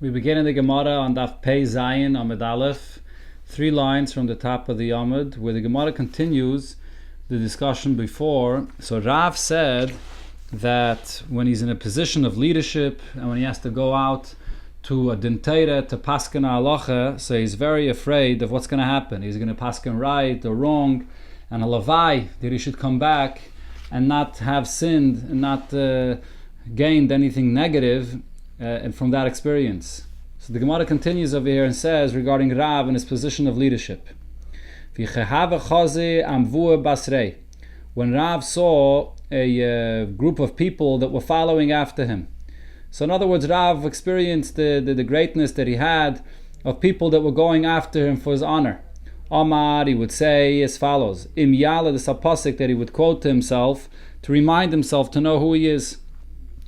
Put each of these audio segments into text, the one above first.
We begin in the Gemara on Daf Pei Zayin Amud Aleph, 3 lines from the top of the Amud, where the Gemara continues the discussion before. So Rav said that when he's in a position of leadership and when he has to go out to a dinteira, to paskin halacha, so he's very afraid of what's going to happen. He's going to paskin right or wrong, and halavai that he should come back and not have sinned and not gained anything negative and from that experience. So the Gemara continues over here and says regarding Rav and his position of leadership. When Rav saw a group of people that were following after him. So in other words, Rav experienced the greatness that he had of people that were going after him for his honor. Omar, he would say as follows, Im Yala, the sapasik that he would quote to himself to remind himself to know who he is.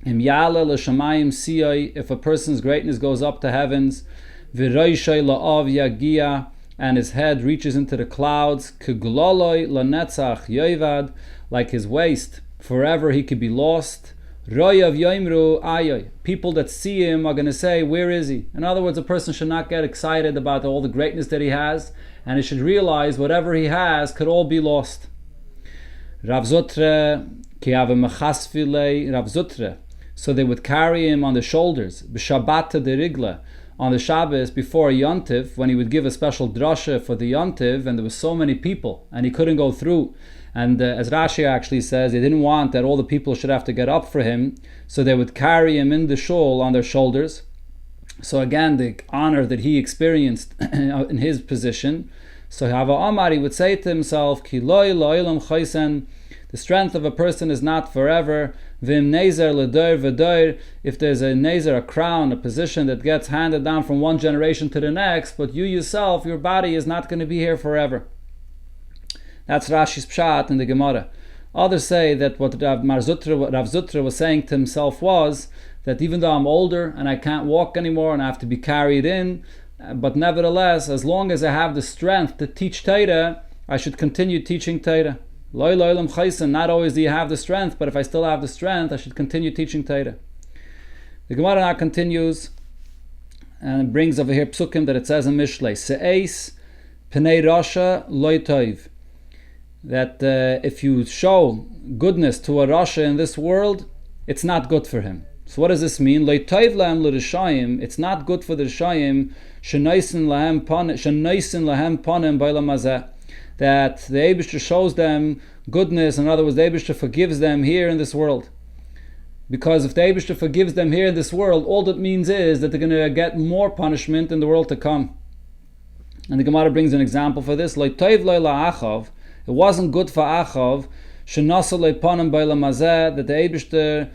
Im Yala l'shamayim siyai, if a person's greatness goes up to heavens, v'roishay la'av yagia, and his head reaches into the clouds, k'gloloi l'netzach yoivad, like his waist, forever he could be lost. Royav yoimru ayoy, people that see him are going to say, where is he? In other words, a person should not get excited about all the greatness that he has, and he should realize whatever he has could all be lost. Rav Zutre, ki ave mechasfilei Rav Zutre, so they would carry him on the shoulders, b'shabbat de rigla, on the Shabbos before a yontiv, when he would give a special drasha for the yontiv, and there were so many people, and he couldn't go through. And as Rashi actually says, they didn't want that all the people should have to get up for him, so they would carry him in the shul on their shoulders. So again, the honor that he experienced in his position. So Hava Amar, he would say to himself, Ki loy lo'ilam chaysen, the strength of a person is not forever. Vim nezer l'doir v'doir, if there's a nezer, a crown, a position that gets handed down from one generation to the next, but you yourself, your body is not going to be here forever. That's Rashi's pshat in the Gemara. Others say that what Rav Zutra was saying to himself was that even though I'm older and I can't walk anymore and I have to be carried in, but nevertheless, as long as I have the strength to teach Torah, I should continue teaching Torah. Loi lo'ilam chaysen, not always do you have the strength, but if I still have the strength, I should continue teaching Torah. The Gemara now continues and it brings over here psukim that it says in Mishlei, Se'eis pnei rasha loi toiv, that if you show goodness to a rasha in this world, it's not good for him. So what does this mean? Loi toiv lahem l'rishayim, it's not good for the rishayim, shenaisen lahem panem b'olam hazeh, that the Eibishter shows them goodness. In other words, the Eibishter forgives them here in this world. Because if the Eibishter forgives them here in this world, all that means is that they're going to get more punishment in the world to come. And the Gemara brings an example for this. It wasn't good for Achav that the Eibishter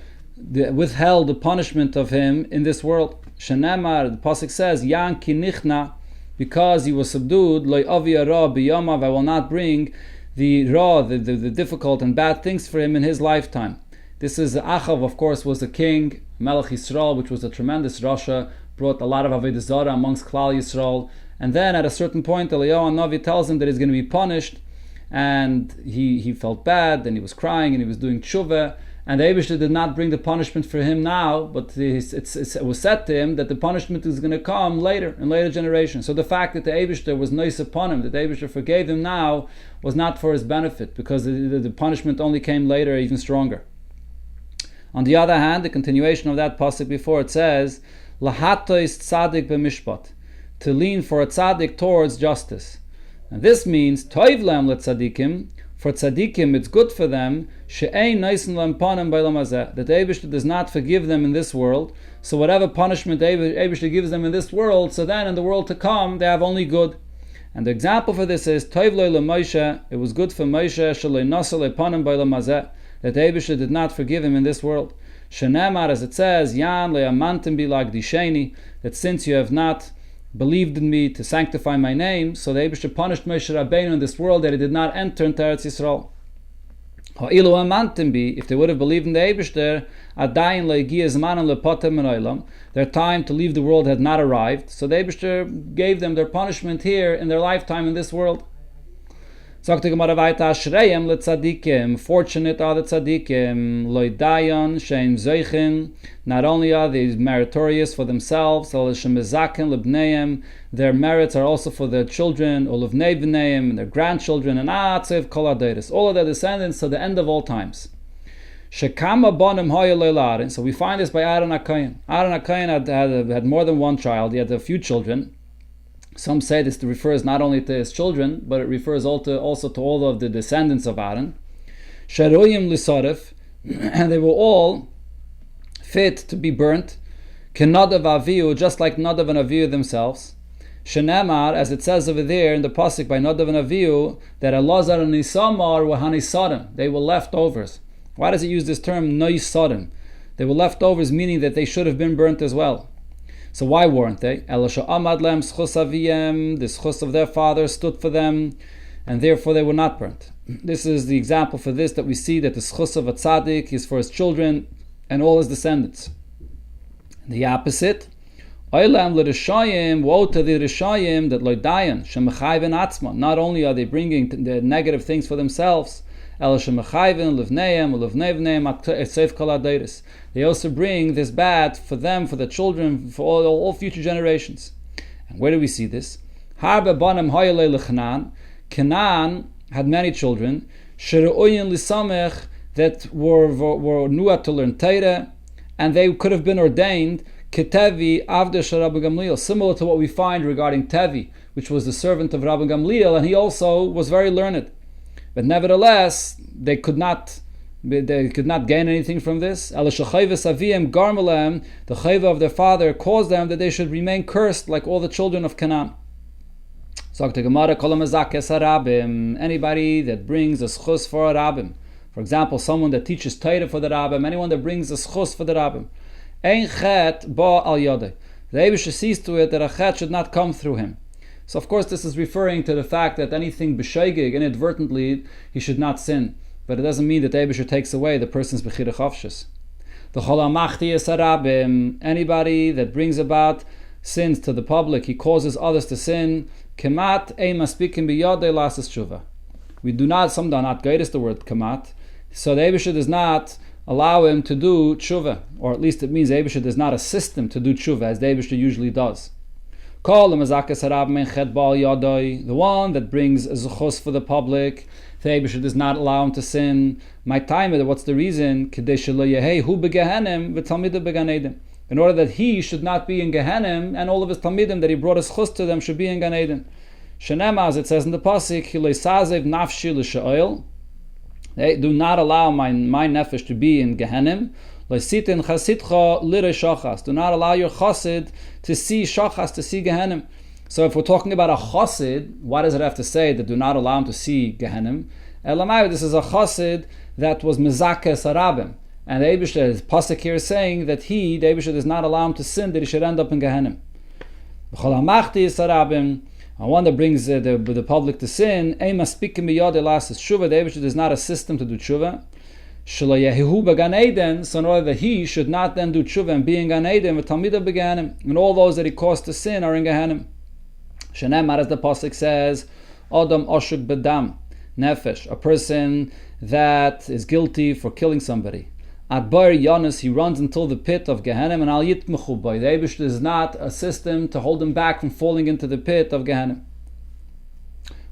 withheld the punishment of him in this world. Shenemar, the Pasuk says, Yan ki nichna, because he was subdued, I will not bring the difficult and bad things for him in his lifetime. This is Achav, of course, was a king, Melech Yisrael, which was a tremendous Rasha, brought a lot of Avodah Zarah amongst Klal Yisrael. And then at a certain point, Eliyahu Navi tells him that he's going to be punished, and he felt bad, and he was crying, and he was doing tshuva. And the Eibishter did not bring the punishment for him now, but it was said to him that the punishment is going to come later, in later generations. So the fact that the Eibishter was nice upon him, that the Eibishter forgave him now, was not for his benefit, because the punishment only came later, even stronger. On the other hand, the continuation of that pasuk before, it says, Lahatois tzadik b'mishpat, to lean for a tzaddik towards justice. And this means, Toiv lem letzadikim, for tzaddikim, it's good for them, she'ein naisen lem panem b'olam hazeh, that the Eibishter does not forgive them in this world. So whatever punishment the Eibishter gives them in this world, so then in the world to come, they have only good. And the example for this is, Toiv lo Moshe, it was good for Moshe, shelei nasa le panem b'olam hazeh, that the Eibishter did not forgive him in this world. Shenemar, as it says, Yan le amantim bi lagdisheni, that since you have not believed in me to sanctify my name, so the Eibishter punished Moshe Rabbeinu in this world that he did not enter into Eretz Yisrael. Ha'ilu amantim bi, if they would have believed in the Eibishter, adayin le'gi zmanan lepotem min olam, their time to leave the world had not arrived, so the Eibishter gave them their punishment here in their lifetime in this world. Sagt die Gemara weiter, Ashreim le tzadikim, fortunate are the tzadikim, loy dayan, sheim zeichen, not only are they meritorious for themselves, their merits are also for their children, and their grandchildren, and all of their descendants to the end of all times. So we find this by Aaron HaKohen. Aaron HaKohen had more than one child, he had a few children. Some say this refers not only to his children, but it refers also to all of the descendants of Aaron. Sheroyim lisaref, and they were all fit to be burnt, Nadav Avihu, just like Nadav and Avihu themselves. Shenemar, as it says over there in the pasuk by Nadav and Avihu, that Elazar and Isamar were hanisarim, they were leftovers. Why does it use this term noisarim? They were leftovers, meaning that they should have been burnt as well. So why weren't they? Elisha Amad Lem Schus Aviyem, the schus of their father stood for them, and therefore they were not burnt. This is the example for this, that we see that the schus of a tzaddik is for his children and all his descendants. The opposite, Oilam l'rishayim, woe to the rishayim that loidayan shemachayven atzma. Not only are they bringing the negative things for themselves, El shemachayven livneim ulivnevneim etzeif kol adeiris. They also bring this bad for them, for the children, for all future generations. And where do we see this? Harbe banim hayalei lechanan. Canaan had many children. Sheru'oyin lisamech, that were nuat to learn Torah, and they could have been ordained Ketevi Avdesh Rabbi Gamliel, similar to what we find regarding Tevi, which was the servant of Rabbi Gamliel, and he also was very learned. But nevertheless, they could not gain anything from this. The chayva of their father caused them that they should remain cursed like all the children of Canaan. Anybody that brings a schus for a rabbim, for example, someone that teaches Torah for the rabbim, anyone that brings a schus for the rabbim, ein chet ba al yodeh. The Eibusha sees to it that a chet should not come through him. So of course this is referring to the fact that anything b'sheigig, inadvertently, he should not sin. But it doesn't mean that the Eibusha takes away the person's b'chira chavshis. The chol hamachti es harabim, anybody that brings about sins to the public, he causes others to sin, kemat ein maspikim b'yodeh lasas tshuva. We do not, some do not guide us the word kemat, so the Eibusha does not allow him to do tshuva, or at least it means the Eibusha does not assist him to do tshuva, as the Eibusha usually does. The one that brings a zuchos for the public, the Eibusha does not allow him to sin. My time, what's the reason? In order that he should not be in Gehenim, and all of his Talmidim that he brought his chus to them should be in Gan Eden. Shenema, as it says in the pasuk, they do not allow my nefesh to be in Gehenim. Do not allow your chassid to see shachas, to see Gehenim. So if we're talking about a chassid, why does it have to say that do not allow him to see Gehenim? Elamai, this is a chassid that was mezakes harabim. And the Eibusha, pasuk here is saying that the Eibusha does not allow him to sin, that he should end up in Gehenim. And one that brings the public to sin, the Eibusha does not assist him to do tshuva. So in order that he should not then do tshuva and be in Gan Eden, and all those that he caused to sin are in Gehenim. Shenemar, as the pasuk says, Adam oshuk bedam, nefesh, a person that is guilty for killing somebody. At Bar Yonis, he runs until the pit of Gehenim, and Al Yitmechu Bay. The Eibusha does not assist him to hold him back from falling into the pit of Gehenim.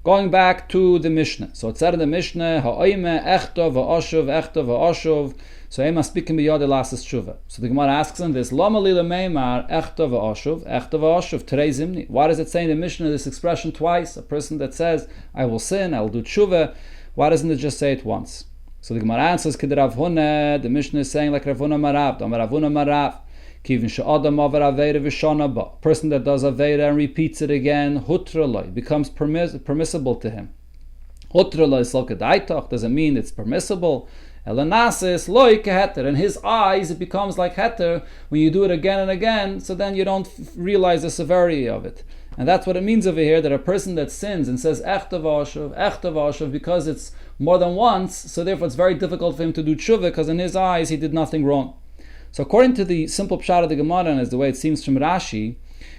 Going back to the Mishnah. So it said in the Mishnah, Ha'oime echto v'oshuv, echto v'oshuv. So Ema speaking b'yodeh lasas tshuva. So the Gemara asks him this, Lama lila meimar echto v'oshuv, echto v'oshuv, terei zimni. Why does it say in the Mishnah this expression twice? A person that says, I will sin, I will do tshuva. Why doesn't it just say it once? So the Gemara answers, Kid Rav Huna, the Mishnah is saying like Rav Huna Marav, Dom Rav Huna Marav, Kivin she'adam avar aveira v'shana ba. Person that does aveira and repeats it again, hutraloi, becomes permissible to him. Hutraloi salkadaitach doesn't mean it's permissible. Elanasis loi keheter. In his eyes it becomes like heter when you do it again and again, so then you don't realize the severity of it. And that's what it means over here, that a person that sins and says echta v'ashuv, because it's more than once, so therefore it's very difficult for him to do tshuva, because in his eyes he did nothing wrong. So according to the simple pshat of the Gemara, and as the way it seems from Rashi,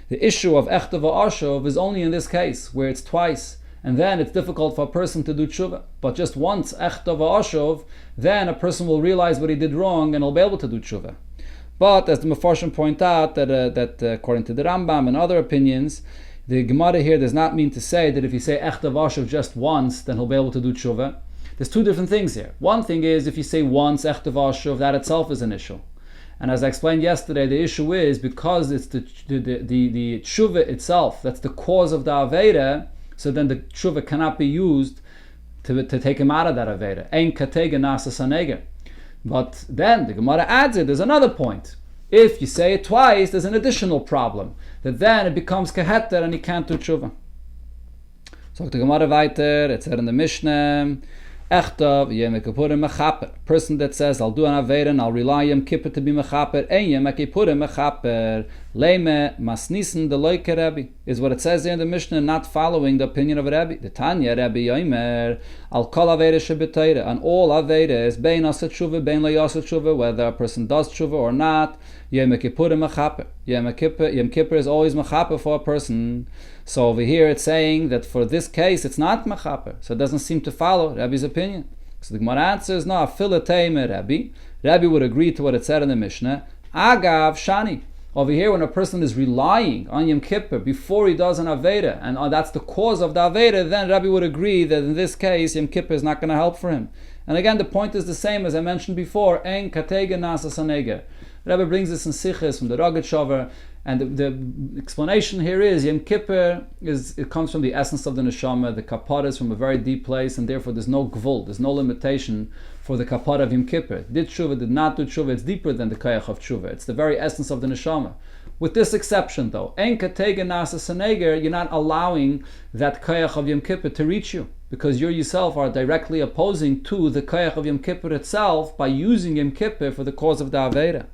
the issue of echta v'ashuv is only in this case, where it's twice, and then it's difficult for a person to do tshuva. But just once, echta v'ashuv, then a person will realize what he did wrong and he'll be able to do tshuva. But as the Mefarshim point out, that according to the Rambam and other opinions, the Gemara here does not mean to say that if you say echta v'ashuv just once, then he'll be able to do tshuva. There's two different things here. One thing is, if you say once echta v'ashuv, that itself is an issue. And as I explained yesterday, the issue is because it's the tshuva itself that's the cause of the Aveda, so then the tshuva cannot be used to take him out of that Aveda. Ein katega nasa saneger. But then the Gemara adds it, there's another point. If you say it twice, there's an additional problem, that then it becomes keheter and he can't do tshuva. So the Gemara weiter, it said in the Mishnah, Echtav Yom Kippurim Mechaper. Person that says, I'll do an Aveda and I'll rely Yom Kippur to be Mechaper. Ein Yom Kippurim Mechaper. Leime Masnisen de Loike Rebbe. Is what it says there in the Mishnah, not following the opinion of Rebbe. The Tanya Rebbe Yomer. Al Kol Aveda Shebetayre. And all Aveda is Bein Asat Tshuva, Bein Lo Yasat Tshuva, whether a person does Tshuva or not. Yom Kippurim Mechaper. Yom Kippur is always Mechaper for a person. So over here it's saying that for this case it's not Mechaper. So it doesn't seem to follow Rabbi's opinion. So the Gemara answers, no, Afilatei Rabbi. Rabbi would agree to what it said in the Mishnah. Agav Shani. Over here when a person is relying on Yom Kippur before he does an Aveda, and that's the cause of the Aveda, then Rabbi would agree that in this case Yom Kippur is not going to help for him. And again, the point is the same as I mentioned before. Ein katega nasa saneger. Rabbi brings this in Sichos from the Rogat Shover, and the explanation here is Yom Kippur it comes from the essence of the neshama. The kapara is from a very deep place, and therefore there's no gvul, there's no limitation for the kapara of Yom Kippur. Did tshuva, did not do tshuva, it's deeper than the koyach of tshuva. It's the very essence of the neshama. With this exception though, ein katega nasa saneger, you're not allowing that koyach of Yom Kippur to reach you, because you yourself are directly opposing to the koyach of Yom Kippur itself by using Yom Kippur for the cause of the Aveda.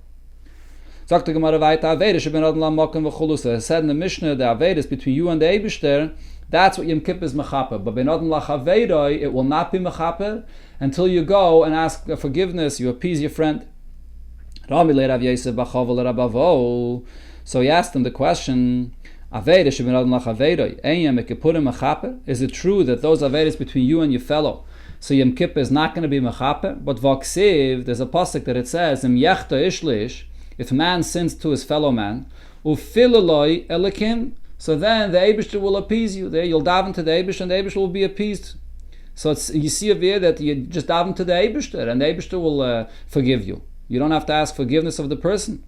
Sagt the Gemara weiter, Aveda sheben adon lamokim v'chulusa. It said in the Mishnah, the Aveda is between you and the Eibishter. That's what Yom Kippur is mechaper. But ben adon lachaveda, it will not be mechaper until you go and ask forgiveness. You appease your friend. Rami le Rav Yosef b'chavel rabavo. So he asked him the question, Aveda sheben adon lachaveda, ein Yom Kippurim mechaper? Is it true that those Avedas between you and your fellow, so Yom Kippur is not going to be mechaper? But v'aksiv, there's a pasuk that it says, im yechta ishlish, if a man sins to his fellow man, ufiloloi elikim, so then the Eibishter will appease you. There you'll daven to the Eibishter and the Eibishter will be appeased. So you see over here that you just daven to the Eibishter and the Eibishter will forgive you. You don't have to ask forgiveness of the person.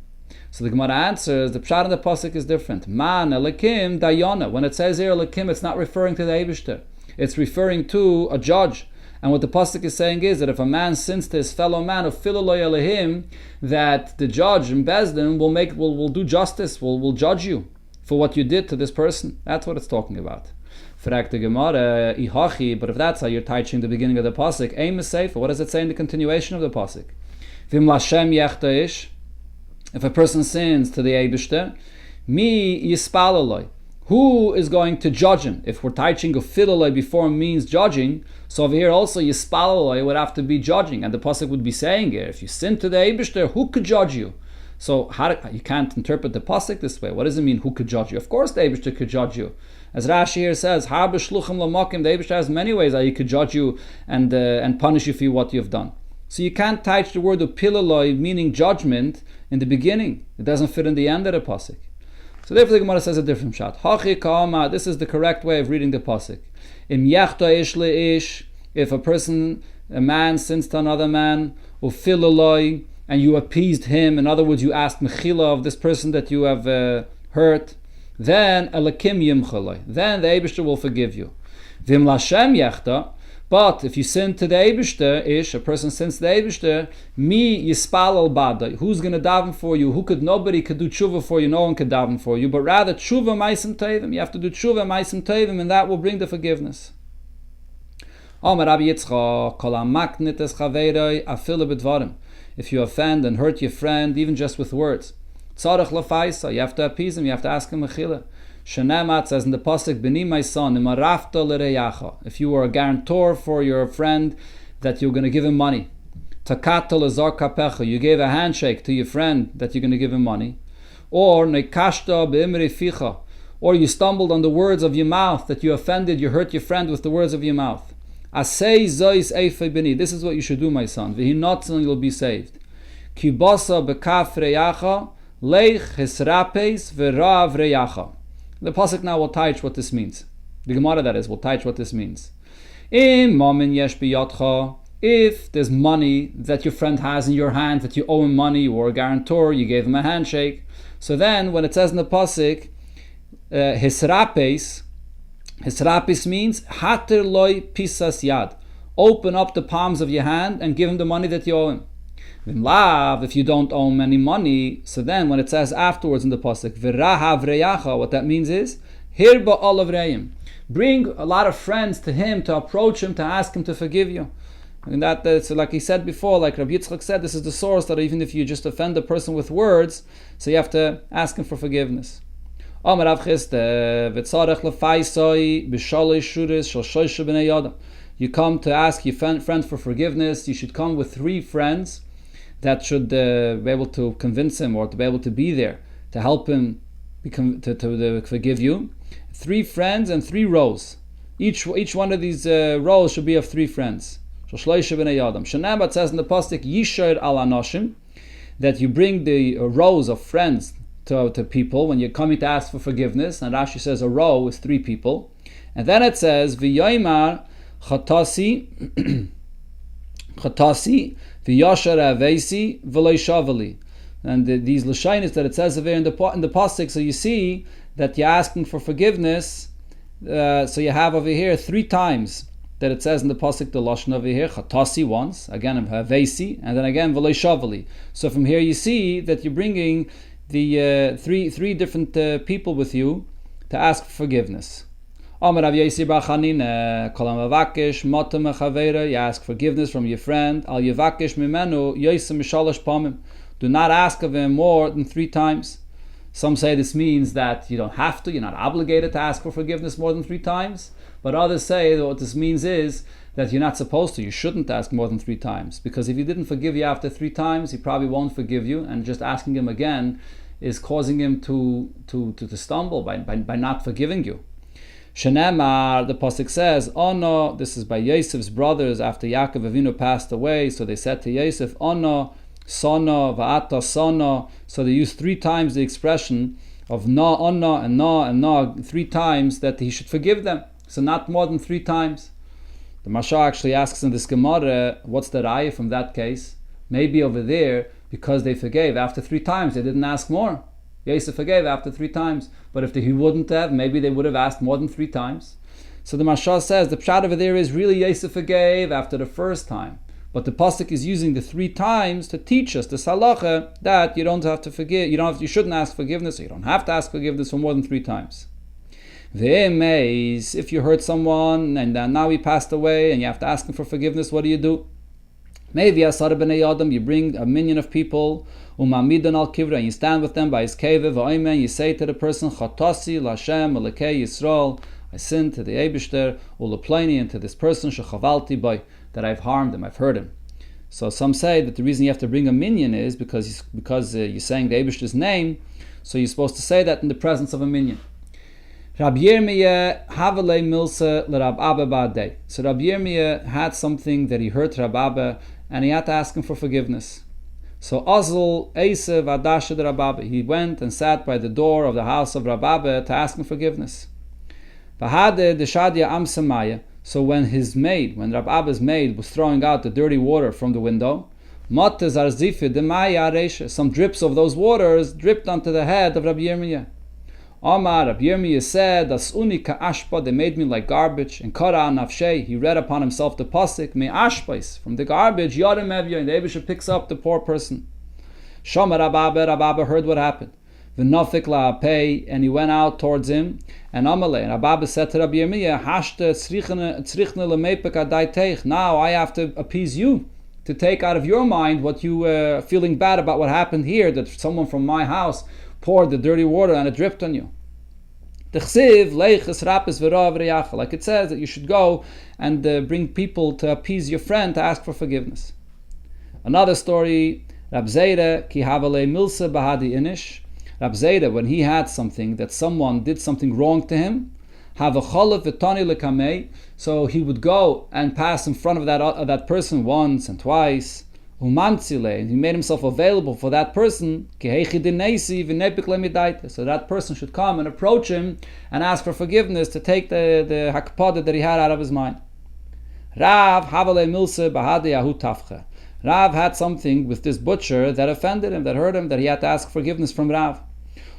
So the Gemara answers, the pshat in the pasuk is different. Man elikim dayona. When it says here elikim, it's not referring to the Eibishter. It's referring to a judge. And what the pasuk is saying is that if a man sins to his fellow man, of filoloy elehim, that the judge in Bezdin will do justice, will judge you for what you did to this person. That's what it's talking about. Frag the Gemara, ihachi, but if that's how you're teaching the beginning of the pasuk, aim is safer. What does it say in the continuation of the pasuk? Vim lashem yechtaish, if a person sins to the Eibishter, mi yispaloloi. Who is going to judge him? If we're teaching of filoloi before means judging, so over here also yispaloloi would have to be judging, and the pasuk would be saying here, if you sin to the Eibishter, who could judge you? So you can't interpret the pasuk this way. What does it mean? Who could judge you? Of course, the Eibishter could judge you. As Rashi here says, har b'shluchim l'makim, the Eibishter has many ways that he could judge you and punish you for what you've done. So you can't teach the word of piloloi meaning judgment in the beginning. It doesn't fit in the end of the pasuk. So therefore the Gemara says a different shot. Hachi ka'ama, this is the correct way of reading the pasuk. Im yachta ish le'ish, if a man sins to another man, ufiloloi, and you appeased him, in other words, you asked mechila of this person that you have hurt, then alakim yimchaloi, then the Eibishter will forgive you. Vim lashem yachta, but if you sin to the Eibishter, a person sins to the Eibishter, mi yispal al badai, who's going to daven for you? Nobody could do tshuva for you, no one could daven for you, but rather tshuva maisim tevim, you have to do tshuva maisim tevim, and that will bring the forgiveness. Amar Rabbi Yitzchak, kol hamaknit es chaveiroi afilu b'dvarim. If you offend and hurt your friend, even just with words, tzarech lefaisa, you have to appease him, you have to ask him mechila. Shenemat says in the pasuk, "B'ni my son, imarafta l'reyacha." If you were a guarantor for your friend that you're going to give him money, takata l'zar kapecha, you gave a handshake to your friend that you're going to give him money, or nekashta b'imri ficha, or you stumbled on the words of your mouth, that you offended, you hurt your friend with the words of your mouth. Asay zois eifei bini. This is what you should do, my son. V'hi notzon, you'll be saved. Kibasa bekaf reyacha, leich hisrapes v'rav reyacha. The pasuk now will teach what this means. The Gemara, that is, will teach what this means. Im mamin yesh biyotcha. If there's money that your friend has in your hand, that you owe him money, you were a guarantor, you gave him a handshake. So then, when it says in the pasuk, hisrapes means hater loy pisas yad. Open up the palms of your hand and give him the money that you owe him. V'imlav, if you don't owe him any money, so then when it says afterwards in the pasuk, v'rahav reyacha, what that means is, hirba olav reim. Bring a lot of friends to him, to approach him, to ask him to forgive you. And that's like he said before, like Rabbi Yitzchak said, this is the source that even if you just offend a person with words, so you have to ask him for forgiveness. You come to ask your friend for forgiveness, you should come with 3 friends that should be able to convince him or to be able to be there to help him to forgive you. 3 friends and 3 rows. Each one of these rows should be of 3 friends. Shanambat says in the pasuk, Yishar al anoshim, that you bring the rows of friends to people when you're coming to ask for forgiveness. And Rashi says a row is 3 people. And then it says, V'yoymar chatasi v'yashar avesi v'loy shavali. And these lashonos that it says over in the pasuk, so you see that you're asking for forgiveness. So you have over here 3 times that it says in the pasuk the lashon over here, chatasi once, again havesi, and then again v'loy shavali. So from here you see that you're bringing the three different people with you to ask for forgiveness. You ask forgiveness from your friend. Do not ask of him more than 3 times. Some say this means that you don't have to, you're not obligated to ask for forgiveness more than 3 times. But others say that what this means is that you're not supposed to, you shouldn't ask more than 3 times. Because if he didn't forgive you after 3 times, he probably won't forgive you, and just asking him again is causing him to stumble by not forgiving you. Shenemar, the pasuk says, Ono, this is by Yosef's brothers after Yaakov Avinu passed away, so they said to Yosef, Ono, Sono, Va'ata Sono, so they used 3 times the expression of No, Ono, and No, and No, 3 times that he should forgive them. So not more than 3 times. The Mashal actually asks in this Gemara, what's the raya from that case? Maybe over there, because they forgave after 3 times, they didn't ask more. Yosef forgave after 3 times, but if he wouldn't have, maybe they would have asked more than 3 times. So the Mashal says the pshat over there is really Yosef forgave after the first time, but the pasuk is using the 3 times to teach us the halacha that you don't have to forgive, you shouldn't ask forgiveness, or you don't have to ask forgiveness for more than 3 times. If you hurt someone and now he passed away and you have to ask him for forgiveness, what do? Maybe Asar b'nei Adam, you bring a minion of people, umamidan al kivra, and you stand with them by his cave, v'oimen, you say to the person, Chatasi l'Hashem Elokei Yisrael, I sinned to the Eibishter, ulepleni, and to this person, shechavalti by, that I've harmed him, I've hurt him. So some say that the reason you have to bring a minion is because you're saying the Eibishter's name, so you're supposed to say that in the presence of a minion. Rabbi Yirmiyah Havalei Milsa l'Rab Abba ba'adei. So Rabbi Yirmiyah had something that he hurt Rab Abba, and he had to ask him for forgiveness. So Azul Eisev Adashad Rab Abba, he went and sat by the door of the house of Rab Abba to ask him forgiveness. V'hade deshadia amsamaya. So when Rab Abba's maid was throwing out the dirty water from the window, some drips of those waters dripped onto the head of Rabbi Yirmiyah. Omar, Rabbi Yirmiyah said, "Das unika ashpa, they made me like garbage." And kara nafshei, he read upon himself the pasuk, "Me ashpais," from the garbage, Yorim Evya, and the Eibusha picks up the poor person. Shama Rab Abba heard what happened. V'nafik la'apei, and he went out towards him. And Amalei, and Rab Abba said to Rabbi Yirmiyah, "Hashte tzrichne lemepek adayteich." Now I have to appease you, to take out of your mind what you were feeling bad about what happened here, that someone from my house poured the dirty water and it dripped on you. Like it says that you should go and bring people to appease your friend to ask for forgiveness. Another story, Rab Zeira ki havale milsa bahadi inish. Rab Zera, when he had something, that someone did something wrong to him, have a cholav v'tani lekamei, so he would go and pass in front of that person once and twice, umantzile, and he made himself available for that person, so that person should come and approach him and ask for forgiveness to take the hakpada that he had out of his mind. Rav havale milse bahadi ahu tafcha. Rav had something with this butcher that offended him, that hurt him, that he had to ask forgiveness from Rav.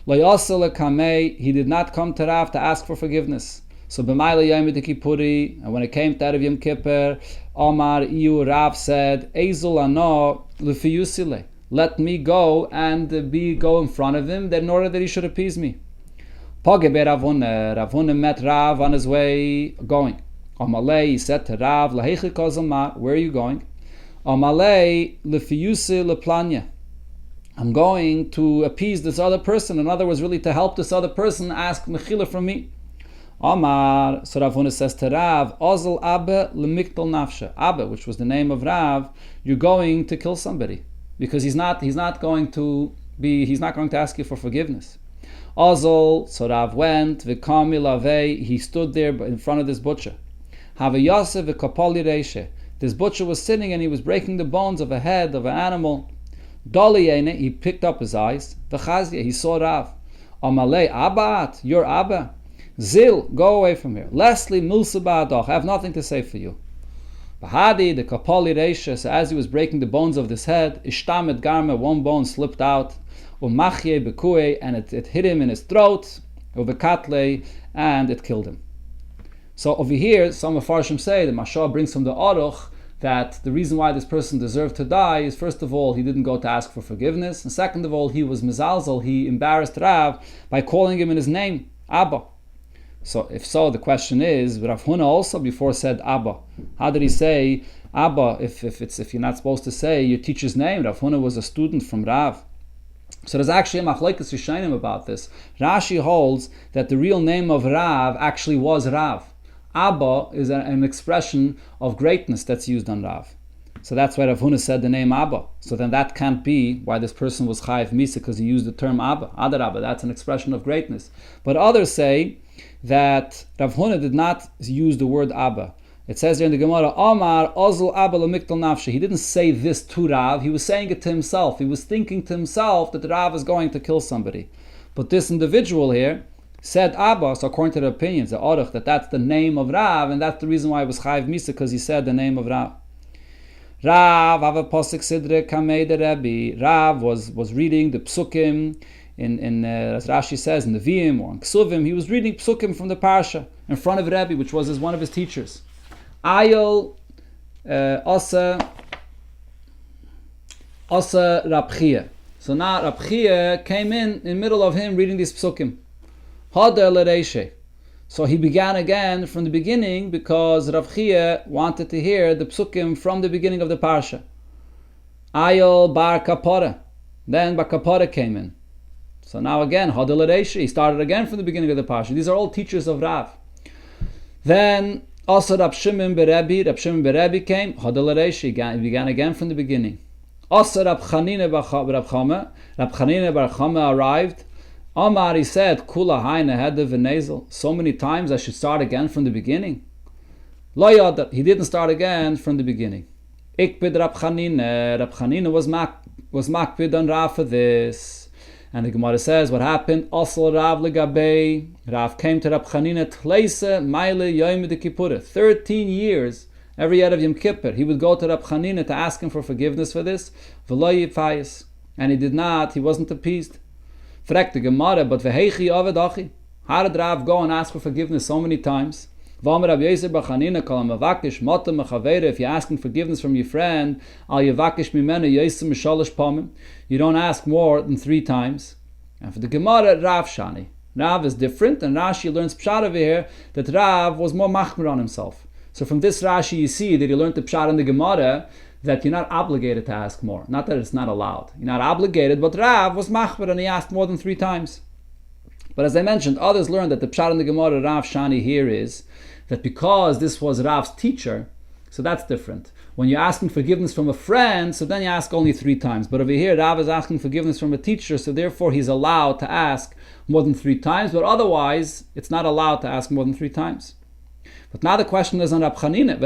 He did not come to Rav to ask for forgiveness. So b'mayla Yom Kippuri, and when it came to that of Yom Kippur, Omar Iyu, Rav said, Eizul ano l'fiyusile. Let me go and go in front of him, in order that he should appease me. Pogebe Ravuna. Ravuna met Rav on his way going. Amalei, he said to Rav, Lahechi kozama, where are you going? Amalei l'fiyusi leplanya. I'm going to appease this other person. In other words, really to help this other person ask mechila from me. Omar, so Rav Huna says to Rav, Ozel Abba lemiktal nafsha. Abba, which was the name of Rav, you're going to kill somebody because he's not going to ask you for forgiveness. Ozel, so Rav went, v'kami lavei, he stood there in front of this butcher. Have Yosef v'kapoli reishe. This butcher was sitting and he was breaking the bones of a head of an animal. Doliyene, he picked up his eyes. V'chazia, he saw Rav. Amalei Abbat, you're Abba. Zil, go away from here. Leslie Milsabadach, I have nothing to say for you. Bahadi, the Kapali Reisha, so as he was breaking the bones of this head, Ishtamet Garma, one bone slipped out. Umachye Bekue, and it hit him in his throat. Uvekatle, and it killed him. So over here, some of Farshim say, the Mashal brings from the Aruch, that the reason why this person deserved to die is, first of all, he didn't go to ask for forgiveness, and second of all, he was mizalzel, he embarrassed Rav by calling him in his name, Abba. So if so, the question is, Rav Huna also before said Abba. How did he say Abba if you're not supposed to say your teacher's name? Rav Huna was a student from Rav. So there's actually a machlekes Rishonim about this. Rashi holds that the real name of Rav actually was Rav. Abba is an expression of greatness that's used on Rav. So that's why Rav Huna said the name Abba. So then that can't be why this person was chayiv misa, because he used the term Abba. Adar Abba, that's an expression of greatness. But others say that Rav Huna did not use the word Abba. It says there in the Gemara, Omar Ozl Abba Lamiktal Nafshi. He didn't say this to Rav, he was saying it to himself. He was thinking to himself that Rav is going to kill somebody. But this individual here said Abba, so according to the opinions, the Aruch, that's the name of Rav, and that's the reason why it was Chayiv Misa, because he said the name of Rav. Rav, Ava Posik Sidre Kamei de Rebbe. Rav was reading the Psukim, as Rashi says, in the Vim or in Ksuvim. He was reading Psukim from the Parsha in front of Rebbe, which was one of his teachers. Ayol Asa Rabchia. So now Rabchia came in the middle of him reading these Psukim. So he began again from the beginning because Rav Chia wanted to hear the psukim from the beginning of the parsha. Ayol bar kapora. Then bar kapora came in. So now again, he started again from the beginning of the parsha. These are all teachers of Rav. Then also Rab Shimon Berebi came. He began again from the beginning. Also Rab Chanina bar Chama arrived. Omar, he said, Kula Haina had the Venezel. So many times I should start again from the beginning. Lo Yodar, he didn't start again from the beginning. Ikbid Rab Chanina. Rab Chanina was makbid on Rav for this. And the Gemara says, what happened? Also Rav Legabei. Rav came to Rab Chanina Tleise Maile Yom Kippur. 13 years, every year of Yom Kippur, he would go to Rab Chanina to ask him for forgiveness for this. V'lo yifayis. And he did not, he wasn't appeased. Fragt the Gemara, but v'heichi aved achi? How did Rav go and ask for forgiveness so many times? If you're asking forgiveness from your friend, you don't ask more than 3 times. And for the Gemara, Rav Shani. Rav is different, and Rashi learns Pshat over here that Rav was more machmir on himself. So from this Rashi you see that he learned the Pshat in the Gemara that you're not obligated to ask more. Not that it's not allowed. You're not obligated, but Rav was machmir and he asked more than 3 times. But as I mentioned, others learned that the Pshat in the Gemara, Rav Shani here is that because this was Rav's teacher, so that's different. When you're asking forgiveness from a friend, so then you ask only 3 times. But over here, Rav is asking forgiveness from a teacher, so therefore he's allowed to ask more than 3 times, but otherwise, it's not allowed to ask more than 3 times. But now the question is on Rab Chanina.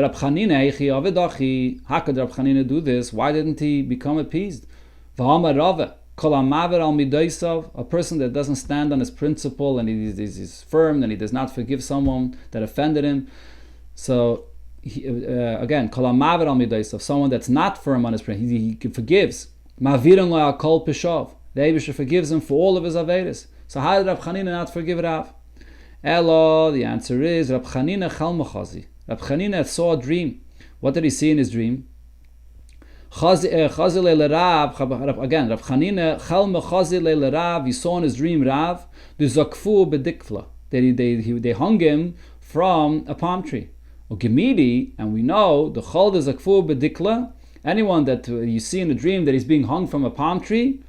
How could Rab Chanina do this? Why didn't he become appeased? A person that doesn't stand on his principle and he's firm and he does not forgive someone that offended him. So again, someone that's not firm on his principle, he forgives. The Eibusher forgives him for all of his averes. So how did Rab Chanina not forgive Rav? Elo, the answer is Rab Chanina chal mechazi. Rab Chanina saw a dream. What did he see in his dream? Again, Rab Chanina chal mechazi le Rav. He saw in his dream Rav the zakfu bedikfla, that they hung him from a palm tree. Gemidi, and we know the chol the zakfu bedikla. Anyone that you see in a dream that he's being hung from a palm tree,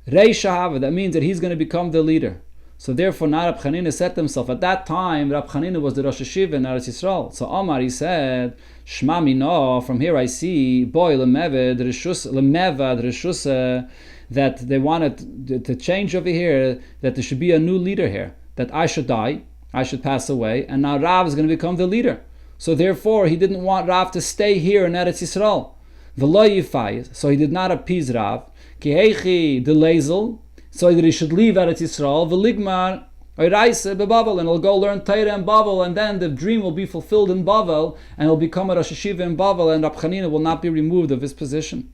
reisha hava, that means that he's going to become the leader. So therefore, now Rab Chanina said to himself, at that time, Rab Chanina was the Rosh Hashiva in Eretz Yisrael. So Omar, he said, Shma mino, from here I see, boy, lemevad reshusa, that they wanted to change over here, that there should be a new leader here, that I should die, I should pass away, and now Rav is going to become the leader. So therefore, he didn't want Rav to stay here in Eretz Yisrael. V'lo yifai, so he did not appease Rav. Ki heichi de lezel, so that he should leave Eretz Yisrael, v'ligmar oiraise beBavel, and he'll go learn Torah in Bavel, and then the dream will be fulfilled in Bavel, and he'll become a Rosh Hashiva in Bavel, and Rab Chanina will not be removed of his position.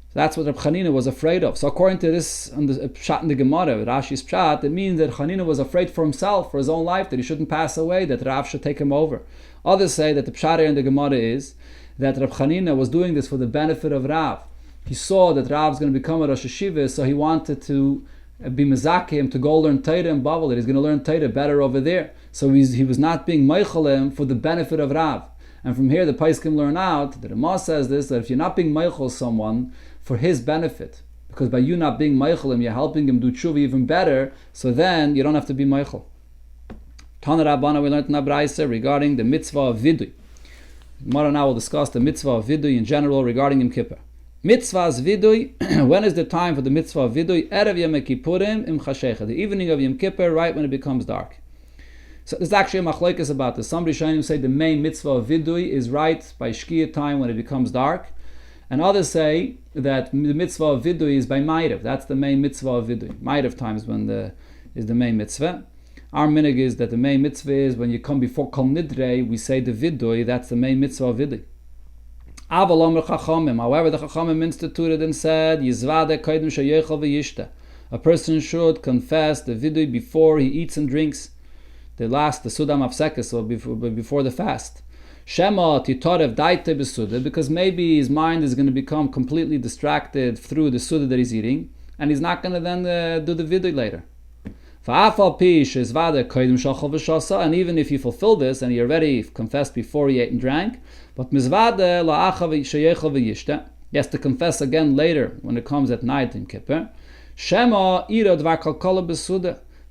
So that's what Rab Chanina was afraid of. So according to this, on the Pshat in the Gemara, Rashi's Pshat, it means that Chanina was afraid for himself, for his own life, that he shouldn't pass away, that Rav should take him over. Others say that the Pshat in the Gemara is that Rab Chanina was doing this for the benefit of Rav. He saw that Rav is going to become a Rosh Hashiva, so he wanted to be mezakim, to go learn Torah in Bavel, that he's going to learn Torah better over there. So he was not being meichel for the benefit of Rav. And from here the Paiskim learn out, the Rama says this, that if you're not being meichel someone for his benefit, because by you not being meichel him, you're helping him do tshuva even better, so then you don't have to be meichel. Tana Rabbana, we learned in Abraisa regarding the mitzvah of vidui. Tomorrow now we'll discuss the mitzvah of vidui in general regarding Yom Kippur. Mitzvah's vidui, when is the time for the mitzvah of vidui? Erev Yom Kippurim im chashecha, the evening of Yom Kippur, right when it becomes dark. So there's actually a machlokes about this. Some Rishonim say the main mitzvah of vidui is right by shkia time when it becomes dark, and others say that the mitzvah of vidui is by ma'ariv. That's the main mitzvah of vidui. Ma'ariv time is the main mitzvah. Our minhag is that the main mitzvah is when you come before Kol Nidrei, we say the vidui, that's the main mitzvah of vidui. However, the Chachamim instituted and said, Yizvade koydem sheyechal v'yishta. A person should confess the vidui before he eats and drinks. The Sudam Afsekes, or before the fast. Shema titorev daite b'suda, because maybe his mind is going to become completely distracted through the suda that he's eating, and he's not going to then do the vidui later. And even if he fulfilled this and he already confessed before he ate and drank, but he has to confess again later when it comes at night in Kippur.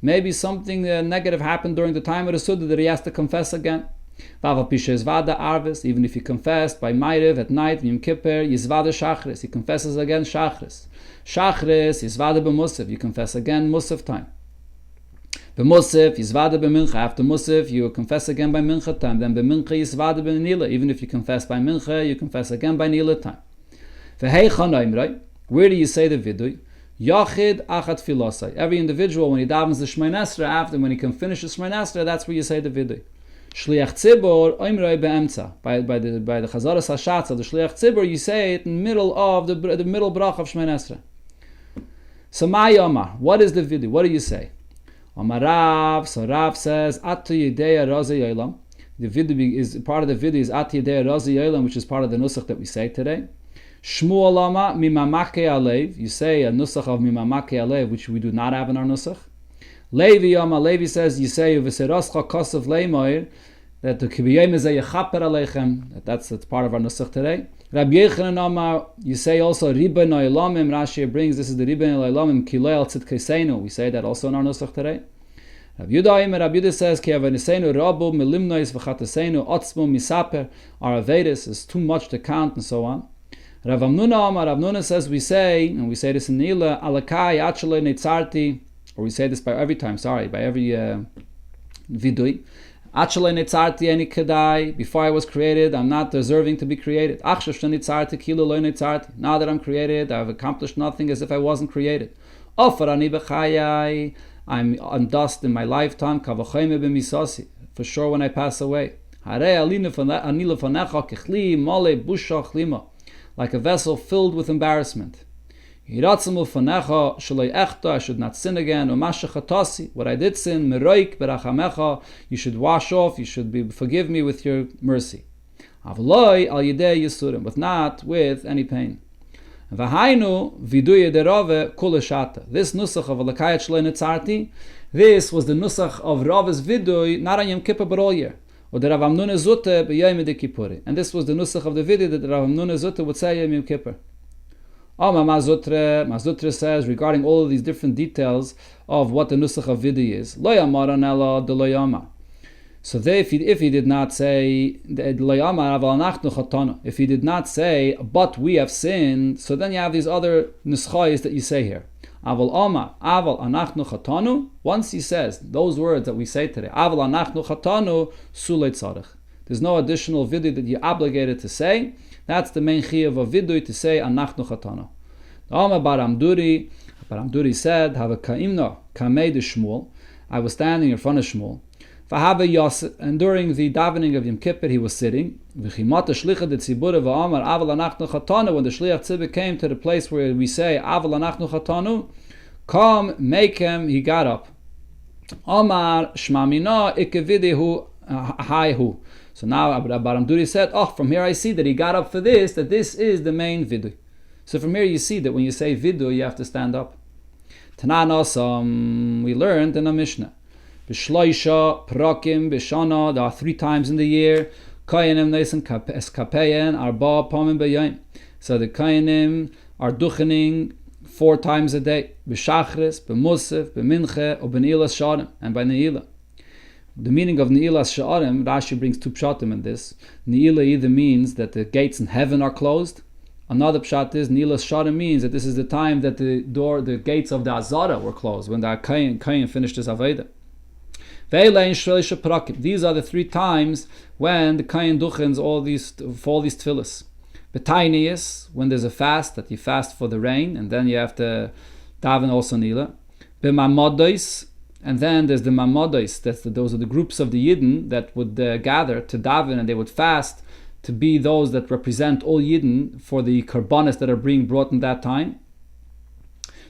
Maybe something negative happened during the time of the Suda that he has to confess again. Even if he confessed by Ma'ariv at night, Yom Kippur, he confesses again Shachris. Shachris, Yizvada b'Musaf, you confess again Musaf time. B'Musaf, Yizvada b'Mincha. After Musaf, you confess again by Mincha time. Then b'Mincha, Yizvada b'Nila. Even if you confess by Mincha, you confess again by Nila time. Where do you say the vidui? Yachid achat filosai. Every individual, when he davens the Shemay Nesra, after when he can finish the Shemay Nesra, that's where you say the vidui. Shliach Tzibor oimrei be'emtza. By the Chazaras Hashatz of the Shliach Tzibor, you say it in the middle of the middle brach of Shemay Nesra. So my Omar, what is the vidui? What do you say? Omar Rav, so Rav says, Atu Yedeya Razi Yolam. The vidui is part of the vidui is Atu Yedeya Razi Yolam, which is part of the nusach that we say today. Shmuel Lama Mimamake Alev. You say a nusach of Mimamake Alev, which we do not have in our nusach. Levi Yama, Levi says, you say V'seroscha Kosav Leimoir, that the Kibiyem is a Yechaper Aleichem. That's part of our nusach today. Rabbi Yechanan Amar, you say also Riben Oilamim. Rashi brings this is the Riben Oilamim Kilei Al Tzidkeseinu. We say that also in our nusach today. Rabbi Yehuda says, Ki avanisenu rabu milimnois v'chatasenu otzmu misaper. Our Avedis is too much to count, and so on. Rav Amnuna says, we say this in Neila, alakai achale netzarti, or we say this by every vidui. Achale netzarti eni kedai, before I was created, I'm not deserving to be created. Achshav netzarti kilu lo netzarti. Now that I'm created, I've accomplished nothing as if I wasn't created. Ofar ani b'chayai, I'm on dust in my lifetime, kavachayme b'misasi, for sure when I pass away. Harei alinu ani lefanecha kechli mole busha chlima, like a vessel filled with embarrassment. I should not sin again. What I did sin, you should wash off, you should forgive me with your mercy. But not with any pain. This nusach of Alakayat Shloi Netzarti, this was the nusach of Rav's vidui, not on Yom Kippur but all year. And this was the nusach of the vidui that Rav Amnuna Zutta would say Yom Kippur. Mazutre says regarding all of these different details of what the nusach of vidui is. Lo yamar anela de lo yama. So if he did not say, if he did not say, but we have sinned, so then you have these other nuschayis that you say here. Once he says those words that we say today, there's no additional vidui that you're obligated to say. That's the main chiyuv of vidui, to say anachnu chatanu. Baramduri said, I was standing in front of Shmuel. And during the davening of Yom Kippur, he was sitting. When the Shliach Tzibur came to the place where we say, Aval anachnu chatanu, come, make him, he got up. Omar shmamina ikevidehu haihu. So now Baramduri said, from here I see that he got up for this, that this is the main vidui. So from here you see that when you say vidui, you have to stand up. Tanan we learned in a Mishnah. B'shloisha, prakim, b'shana, there are 3 times in the year. Kayanim neisen eskapeyen, arba pamim b'yayim. So the kayanim are duchening 4 times a day. B'shachris, b'musaf, b'minche, or b'neilas sha'arim, and by ne'ilah. The meaning of Ne'ilas Sha'arim, Rashi brings 2 pshatim in this. Ne'ilah either means that the gates in heaven are closed. Another pshat is Ne'ilas Sha'arim means that this is the time that the gates of the Azara were closed, when the Kayin finished his Aveda. These are the 3 times when the Kayin duchens all these tefillas. B'tainiyas, when there's a fast, that you fast for the rain, and then you have to daven also Ne'ilah. B'mamodos, and then there's the Mamodos, those are the groups of the Yidden that would gather to daven, and they would fast to be those that represent all Yidden for the karbanis that are being brought in that time.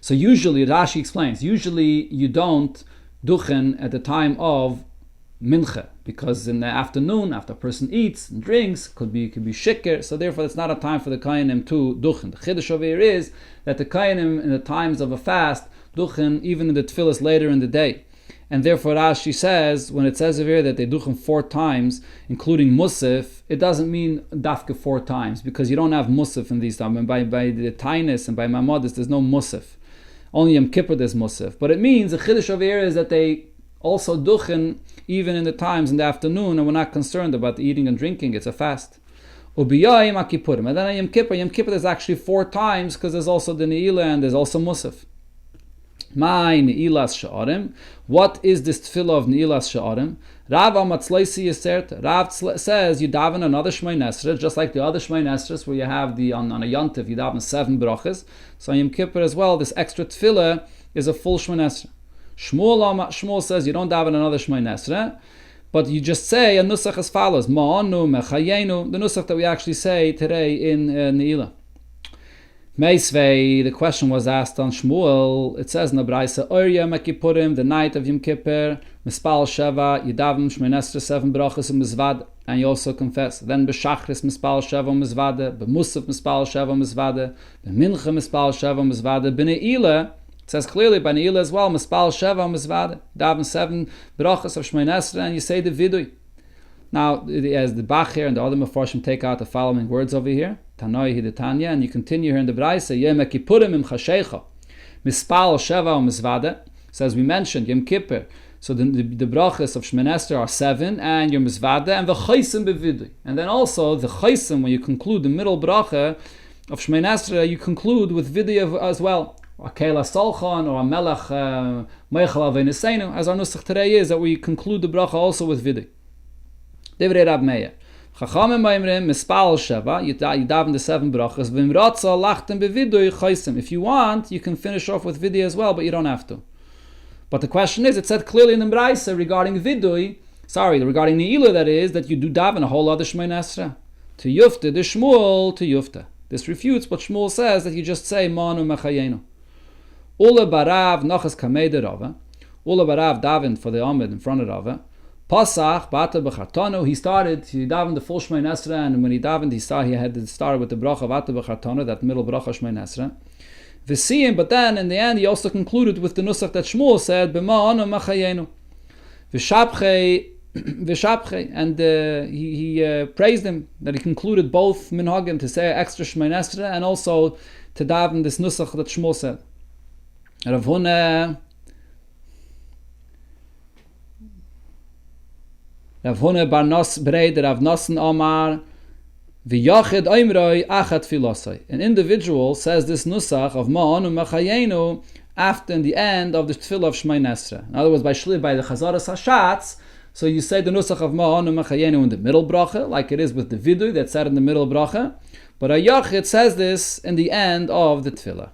So usually, Rashi explains, usually you don't duchen at the time of mincha, because in the afternoon, after a person eats and drinks, could be shikr, so therefore it's not a time for the kayanim to duchen. The chiddush over here is that the kayanim in the times of a fast duchen even in the tefillas later in the day. And therefore Rashi says, when it says over here that they duchen 4 times, including musaf, it doesn't mean dafka 4 times, because you don't have musaf in these times. And by the tainus and by mamadis, there's no musaf. Only Yom Kippur there's musaf. But it means, the chiddush over here is that they also duchen even in the times in the afternoon, and we're not concerned about the eating and drinking, it's a fast. Ubiyayim akipurim. And then on Yom Kippur there's actually 4 times, because there's also the ne'ilah and there's also musaf. My Ne'ilas Sha'arim. What is this tefillah of Ne'ilas Sha'arim? Rav Amatzleisi Yisert. Rav says you daven another Shmei Nesra, just like the other Shmei Nesras, where you have on a Yontif, you daven 7 brachas. So on Yom Kippur as well, this extra tefillah is a full Shmei Nesra. Shmuel says you don't daven another Shmei Nesra, but you just say a nusach as follows: Ma'anu mechayenu, the nusach that we actually say today in Ne'ilah. Meisvei, the question was asked on Shmuel. It says in the Braisa, Yom Kippurim, the night of Yom Kippur, Mispal Sheva, Yidavim Shmei Nesra 7 brachas and Mizvad, and you also confess. Then B'Shachris Mispal Sheva Mizvada, B'Musaf Mispal Sheva Mizvada, B'Mincha Mispal Sheva Mizvada, B'Ne'ilah, it says clearly by Ne'ilah as well, Mispal Sheva Mizvada, Davim 7 brachas of Shmei Nesra, and you say the vidui. Now, as the Bach here and the other Mefarshim take out the following words over here, Tanoi Hidetanya, and you continue here in the Braisa, Yom Kippurim im Chashecha, Mispal Sheva Mizvada. So as we mentioned, Yom Kippur, So the brachas of Shemini Esrei are 7, and your mizvada, and the chaysim bevidui. And then also the chaysim, when you conclude the middle bracha of Shemini Esrei, you conclude with vidui as well. A kela solchan or a melech meichel aveineseinu, as our nusach today is, that we conclude the bracha also with vidui. Divrei Rab Meir. Chachamim b'imrim mispal sheva, you daven the 7 brachas, v'im ratza lachten bevidui chaysim. If you want, you can finish off with vidui as well, but you don't have to. But the question is, it said clearly in the Braisa regarding vidui, regarding Ne'ilah, that is, that you do daven a whole other Shemini Esrei. To Yufta, the Shmuel, to Yufta. This refutes what Shmuel says, that you just say, Manu Mechayenu. Ula barav nachas kamei Rava. Ula barav davened for the Amid in front of Rava. Pasach bata b'chartanu. He davened the full Shemini Esrei, and when he davened, he had to start with the bracha bata b'chartanu, that middle bracha Shemini Esrei. V'siyim, but then in the end he also concluded with the nusach that Shmuel said, B'ma'anu machayenu. V'shapchei, and he praised him that he concluded both minhagim, to say extra Shemini Esrei and also to daven this nusach that Shmuel said. Rav Huna bar Nos Breid Rav Nosen Omar. An individual says this nusach of Ma'anu Machayenu after in the end of the tefillah of Shemini Esrei. In other words, by the Chazaras Hashatz, so you say the nusach of Ma'anu Machayenu in the middle bracha, like it is with the vidui that's said in the middle bracha, but a Yachid says this in the end of the tefillah.